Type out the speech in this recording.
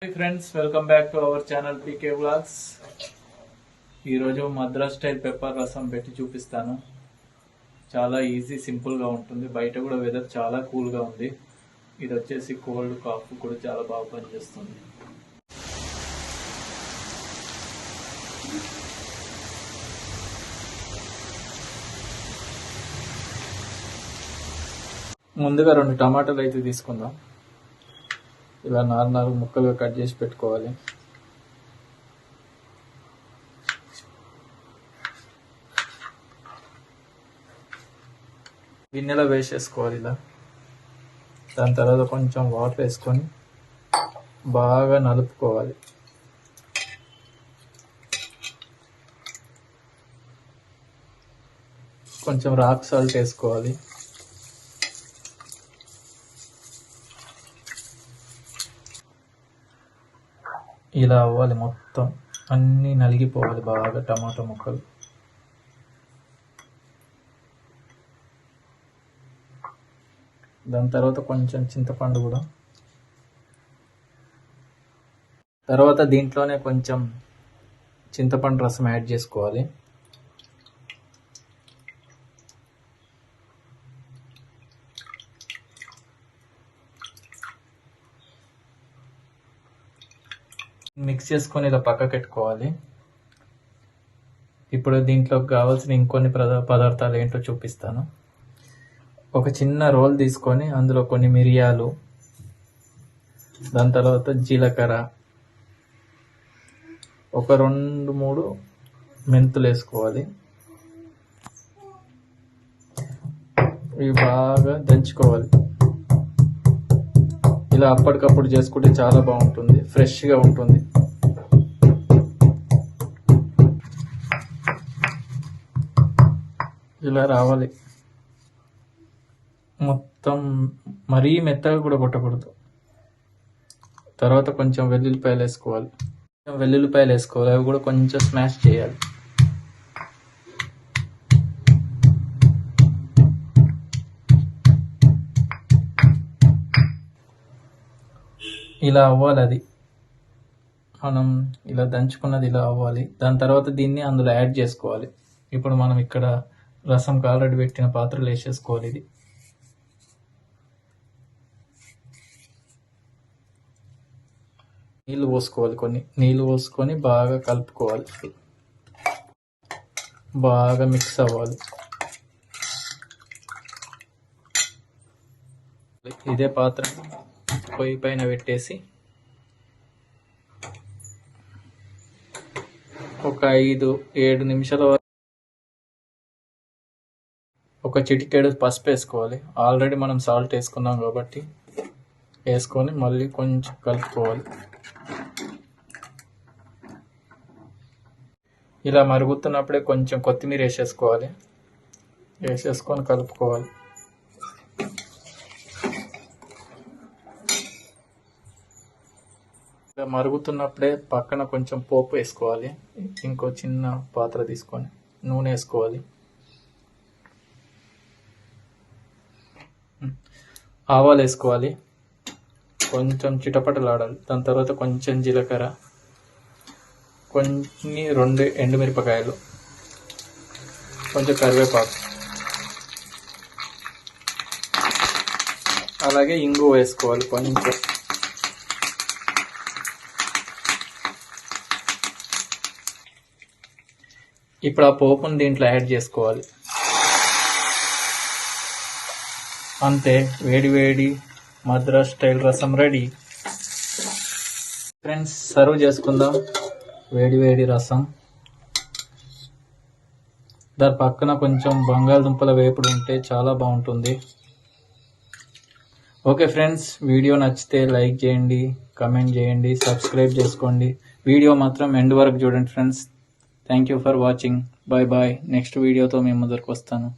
Hi friends, welcome back to our channel PK Vlogs. ఈరోజు Madras style pepper రసం పెట్టి చూపిస్తాను. చాలా ఈజీ, సింపుల్గా ఉంటుంది. బయట కూడా వెదర్ చాలా కూల్గా ఉంది. ఇది వచ్చేసి కోల్డ్ కాఫ్ కూడా చాలా బాగా పనిచేస్తుంది. ముందుగా 2 టమాటాలు అయితే తీసుకుందాం. ఇలా 4 ముక్కలుగా కట్ చేసి పెట్టుకోవాలి. గిన్నెలో వేసేసుకోవాలి ఇలా. దాని తర్వాత కొంచెం వాటర్ వేసుకొని బాగా నలుపుకోవాలి. కొంచెం రాక్ సాల్ట్ వేసుకోవాలి. ఇలా అవ్వాలి, మొత్తం అన్నీ నలిగిపోవాలి బాగా టమాటా ముక్కలు. దాని తర్వాత కొంచెం చింతపండు కూడా. తర్వాత దీంట్లోనే కొంచెం చింతపండు రసం యాడ్ చేసుకోవాలి. మిక్స్ చేసుకొని ఇలా పక్కకు పెట్టుకోవాలి. ఇప్పుడు దీంట్లోకి కావాల్సిన ఇంకొన్ని పదార్థాలు ఏంటో చూపిస్తాను. ఒక చిన్న రోల్ తీసుకొని అందులో కొన్ని మిరియాలు, దాని తర్వాత జీలకర్ర, ఒక 2-3 మెంతులు వేసుకోవాలి. ఇవి బాగా దంచుకోవాలి. ఇలా అప్పటికప్పుడు చేసుకుంటే చాలా బాగుంటుంది, ఫ్రెష్గా ఉంటుంది. ఇలా రావాలి మొత్తం, మరీ మెత్తగా కూడా కొట్టకూడదు. తర్వాత కొంచెం వెల్లుల్లిపాయలు వేసుకోవాలి. అవి కూడా కొంచెం స్మాష్ చేయాలి. ఇలా అవ్వాలి, అది మనం ఇలా దంచుకున్నది ఇలా అవ్వాలి. దాని తర్వాత దీన్ని అందులో యాడ్ చేసుకోవాలి. ఇప్పుడు మనం ఇక్కడ రసంకి ఆల్రెడీ పెట్టిన పాత్రలు వేసేసుకోవాలి. ఇది నీళ్ళు పోసుకోవాలి. కొన్ని నీళ్ళు పోసుకొని బాగా కలుపుకోవాలి. బాగా మిక్స్ అవ్వాలి. ఇదే పాత్ర పొయ్యి పైన పెట్టేసి ఒక 5-7 నిమిషాల వరకు ఒక చిటికెడు పసుపు వేసుకోవాలి. ఆల్రెడీ మనం సాల్ట్ వేసుకున్నాం కాబట్టి వేసుకొని మళ్ళీ కొంచెం కలుపుకోవాలి. ఇలా మరుగుతున్నప్పుడే కొంచెం కొత్తిమీర వేసేసుకోవాలి. వేసేసుకొని కలుపుకోవాలి. ఇలా మరుగుతున్నప్పుడే పక్కన కొంచెం పోపు వేసుకోవాలి. ఇంకో చిన్న పాత్ర తీసుకొని నూనె వేసుకోవాలి. ఆవాలు వేసుకోవాలి. కొంచెం చిటపటలాడాలి. దాని తర్వాత కొంచెం జీలకర్ర, కొన్ని 2 ఎండుమిరపకాయలు, కొంచెం కరివేపాకు, అలాగే ఇంగువ వేసుకోవాలి కొంచెం. ఇప్పుడు ఆ పోపును దీంట్లో యాడ్ చేసుకోవాలి. అంతే, వేడి వేడి మద్రాస్ స్టైల్ రసం రెడీ. ఫ్రెండ్స్, సర్వ్ చేసుకుందాం వేడి వేడి రసం. దాని పక్కన కొంచెం బంగాళదుంపల వేపుడు ఉంటే చాలా బాగుంటుంది. ఓకే ఫ్రెండ్స్, వీడియో నచ్చితే లైక్ చేయండి, కమెంట్ చేయండి, సబ్స్క్రైబ్ చేసుకోండి. వీడియో మాత్రం ఎండ్ వరకు చూడండి friends. Thank you for watching. Bye bye. Next వీడియోతో మేము ముందరకు వస్తాను.